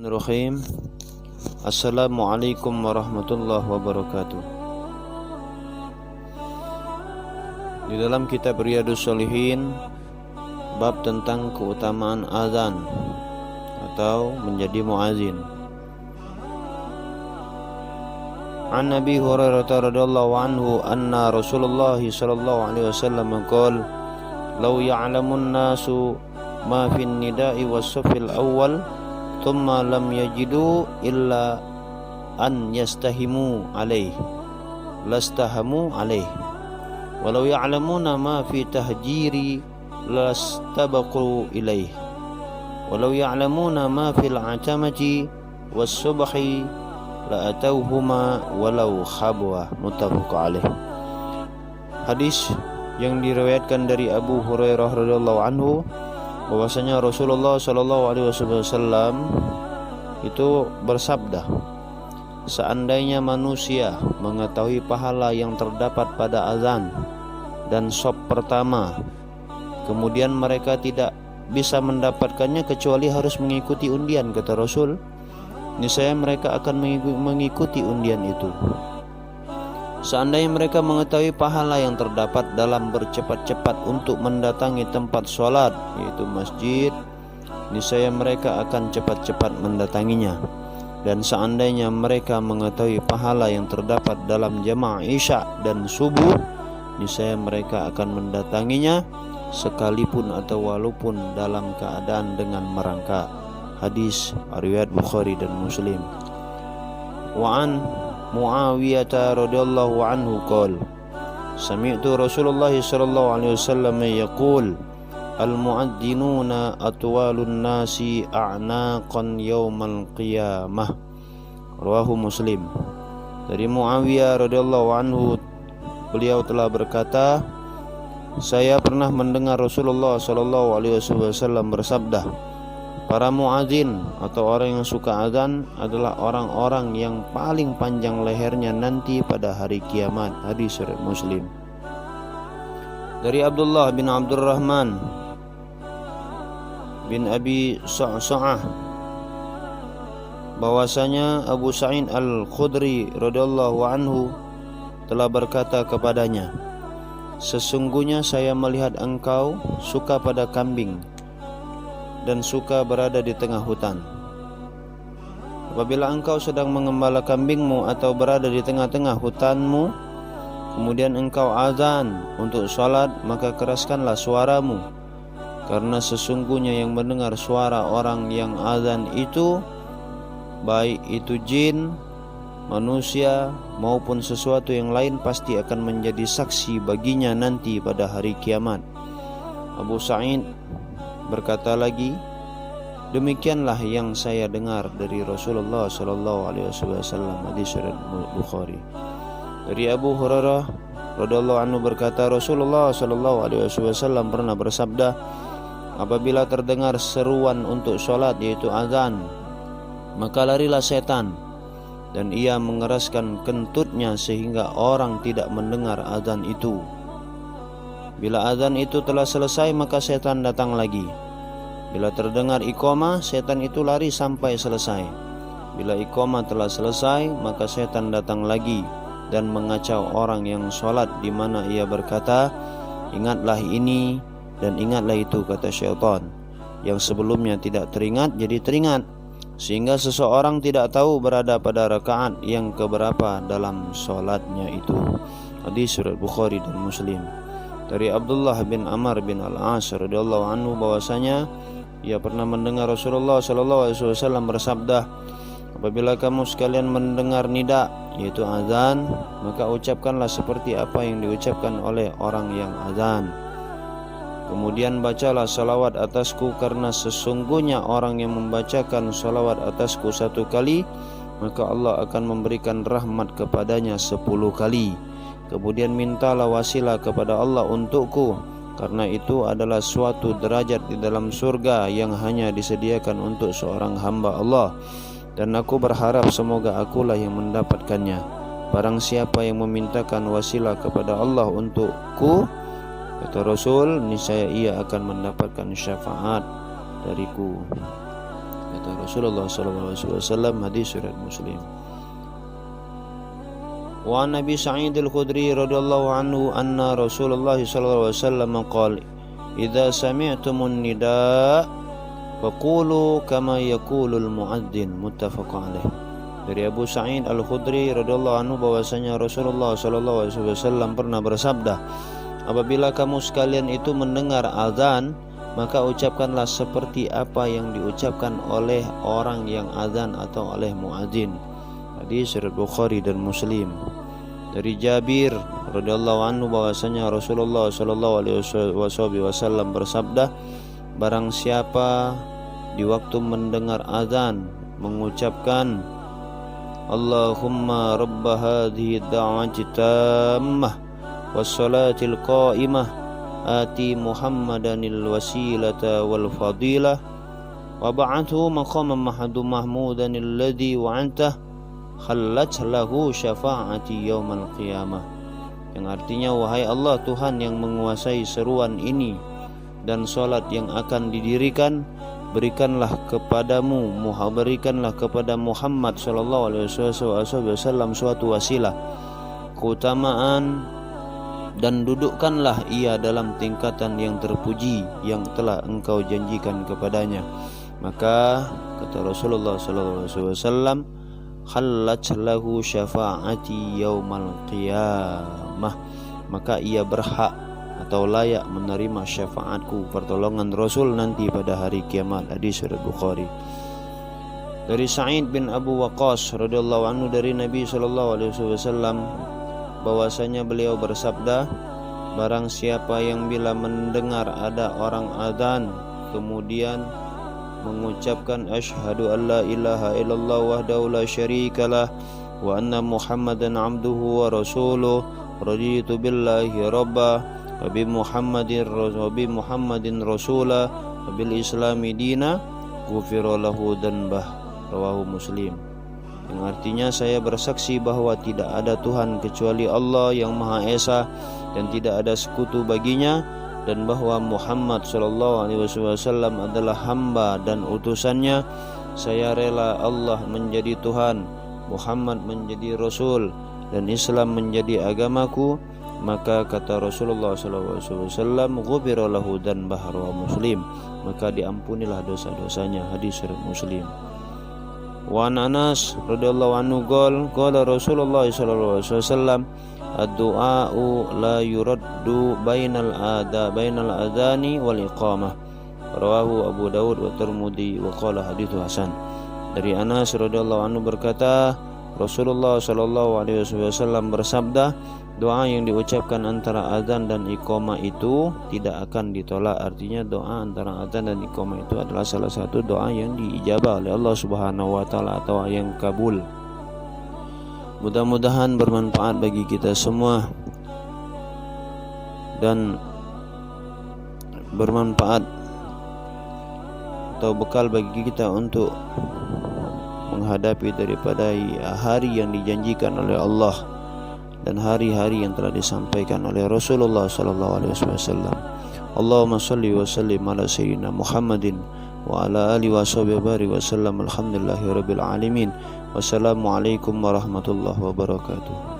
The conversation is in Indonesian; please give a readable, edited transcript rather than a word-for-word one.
Bismillahirrahmanirrahim. Assalamualaikum warahmatullahi wabarakatuh. Di dalam kitab Riyadhus Shalihin, bab tentang keutamaan azan atau menjadi muazin. An Nabi Hurairah radhiyallahu anhu anna Rasulullah sallallahu alaihi wasallam qala law ya'lamun nasu ma fin nida'i was-saffil awwal thumma lam yajidu illa an yastahimu alaih lastahamu alaih walau ya'lamuna ma fi tahjiri lastabaqu ilaih walau ya'lamuna ma fil atamati was-subhi la atauhuma walau khabwa. Muttafaq alaih. Hadis yang diriwayatkan dari Abu Hurairah radhiyallahu anhu bahwasanya Rasulullah sallallahu alaihi wasallam itu bersabda, seandainya manusia mengetahui pahala yang terdapat pada azan dan shaf pertama, kemudian mereka tidak bisa mendapatkannya kecuali harus mengikuti undian, kata Rasul, niscaya mereka akan mengikuti undian itu. Seandainya mereka mengetahui pahala yang terdapat dalam bercepat-cepat untuk mendatangi tempat sholat, yaitu masjid, niscaya mereka akan cepat-cepat mendatanginya. Dan seandainya mereka mengetahui pahala yang terdapat dalam jamaah isya dan subuh, niscaya mereka akan mendatanginya sekalipun atau walaupun dalam keadaan dengan merangkak. Hadis riwayat Bukhari dan Muslim. Wa'an Muawiyah radhiyallahu anhu qala sami'tu Rasulullah sallallahu alaihi wasallam yaqul al-mu'adhdhinuna atwalun nasi a'naqan yaumal qiyamah. Rawahu Muslim. Dari Muawiyah radhiyallahu anhu, beliau telah berkata, saya pernah mendengar Rasulullah sallallahu alaihi wasallam bersabda, para muazin atau orang yang suka azan adalah orang-orang yang paling panjang lehernya nanti pada hari kiamat. Hadis riwayat Muslim. Dari Abdullah bin Abdurrahman bin Abi Sa'sa'ah bahwasanya Abu Sa'id Al-Khudri radhiyallahu anhu telah berkata kepadanya, sesungguhnya saya melihat engkau suka pada kambing dan suka berada di tengah hutan. Apabila engkau sedang mengembala kambingmu atau berada di tengah-tengah hutanmu, kemudian engkau azan untuk sholat, maka keraskanlah suaramu, karena sesungguhnya yang mendengar suara orang yang azan itu, baik itu jin, manusia maupun sesuatu yang lain, pasti akan menjadi saksi baginya nanti pada hari kiamat. Abu Sa'id berkata lagi, demikianlah yang saya dengar dari Rasulullah sallallahu alaihi wasallam. Hadis riwayat Bukhari. Dari Abu Hurairah radhiyallahu anhu berkata, Rasulullah sallallahu alaihi wasallam pernah bersabda, apabila terdengar seruan untuk sholat, yaitu azan, maka larilah setan dan ia mengeraskan kentutnya sehingga orang tidak mendengar azan itu. Bila azan itu telah selesai, maka setan datang lagi. Bila terdengar iqamah, setan itu lari sampai selesai. Bila iqamah telah selesai, maka setan datang lagi dan mengacau orang yang sholat, di mana ia berkata, ingatlah ini dan ingatlah itu, kata syaitan. Yang sebelumnya tidak teringat jadi teringat, sehingga seseorang tidak tahu berada pada rakaat yang keberapa dalam sholatnya itu. Hadis riwayat Bukhari dan Muslim. Dari Abdullah bin Amr bin Al-As radhiyallahu anhu bahwasanya ia pernah mendengar Rasulullah sallallahu alaihi wasallam bersabda, apabila kamu sekalian mendengar nida, yaitu azan, maka ucapkanlah seperti apa yang diucapkan oleh orang yang azan. Kemudian bacalah salawat atasku, karena sesungguhnya orang yang membacakan salawat atasku 1 kali, maka Allah akan memberikan rahmat kepadanya 10 kali. Kemudian mintalah wasilah kepada Allah untukku, karena itu adalah suatu derajat di dalam surga yang hanya disediakan untuk seorang hamba Allah, dan aku berharap semoga akulah yang mendapatkannya. Barang siapa yang memintakan wasilah kepada Allah untukku, kata Rasul, niscaya ia akan mendapatkan syafaat dariku. kata Rasulullah sallallahu alaihi wasallam, hadis riwayat Muslim. Wa Nabi Sa'id al-Khudri radhiyallahu anhu anna Rasulullah sallallahu alaihi wasallam qala idza sami'tumun nida faqulu kama yaqulul muadzin, muttafaqun alaih. Dari Abu Sa'id al-Khudri radhiyallahu anhu bahwasanya Rasulullah sallallahu alaihi wasallam pernah bersabda, apabila kamu sekalian itu mendengar azan, maka ucapkanlah seperti apa yang diucapkan oleh orang yang azan atau oleh muadzin. Hadis riwayat Bukhari dan Muslim. Dari Jabir radhiyallahu anhu bahwasanya Rasulullah sallallahu alaihi wasallam bersabda, barang siapa di waktu mendengar azan mengucapkan Allahumma rabba hadhihi da'wati tammah wassalatil qa'imah ati Muhammadanil wasilata wal fadilah wa ba'athu maqaman mahmudan alladhi wa'antah khallat lahu syafa'ati yaumal qiyamah, yang artinya, wahai Allah Tuhan yang menguasai seruan ini dan salat yang akan didirikan, berikanlah kepada Muhammad sallallahu alaihi wasallam suatu wasilah, keutamaan, dan dudukkanlah ia dalam tingkatan yang terpuji yang telah engkau janjikan kepadanya. Maka kata Rasulullah sallallahu alaihi wasallam, khallat lahu syafa'ati yaumal qiyamah, maka ia berhak atau layak menerima syafaatku, pertolongan Rasul nanti pada hari kiamat. Hadis riwayat Bukhari. Dari Sa'id bin Abu Waqqas radhiyallahu anhu dari Nabi sallallahu alaihi wasallam bahwasanya beliau bersabda, barang siapa yang bila mendengar ada orang adzan kemudian mengucapkan asyhadu an la ilaha illallah wahdahu la syarikalah wa anna Muhammadan abduhu wa rasuluh raditu billahi rabba wa bi Muhammadin rasulah wa bil islami dina ghufira lahu dhanbah, rawahu Muslim. Yang artinya, saya bersaksi bahwa tidak ada Tuhan kecuali Allah yang Maha Esa dan tidak ada sekutu baginya, dan bahwa Muhammad sallallahu alaihi wasallam adalah hamba dan utusannya. Saya rela Allah menjadi Tuhan, Muhammad menjadi Rasul, dan Islam menjadi agamaku. Maka kata Rasulullah sallallahu alaihi wasallam, ghufira lahu dhanbah, rawahu Muslim, maka diampunilah dosa-dosanya. Hadis riwayat Muslim. Wa Anas radhiyallahu anhu qala Rasulullah sallallahu alaihi wasallam, ad-du'a'u la yuraddu bainal adani wal iqamah, rawahu Abu Daud wa Tirmidzi wa qala haditsu hasan. Dari Anas radhiyallahu anhu berkata, Rasulullah sallallahu alaihi wasallam bersabda, doa yang diucapkan antara azan dan iqamah itu tidak akan ditolak. Artinya doa antara azan dan iqamah itu adalah salah satu doa yang diijabah oleh Allah Subhanahu wa taala atau yang kabul. Mudah-mudahan bermanfaat bagi kita semua dan bermanfaat atau bekal bagi kita untuk menghadapi daripada hari yang dijanjikan oleh Allah dan hari-hari yang telah disampaikan oleh Rasulullah sallallahu alaihi wasallam. Allahumma shalli wa sallim ala sayyidina Muhammadin wa ala alihi washabihi wasallam. Alhamdulillahirabbil alamin. Wassalamualaikum warahmatullahi wabarakatuh.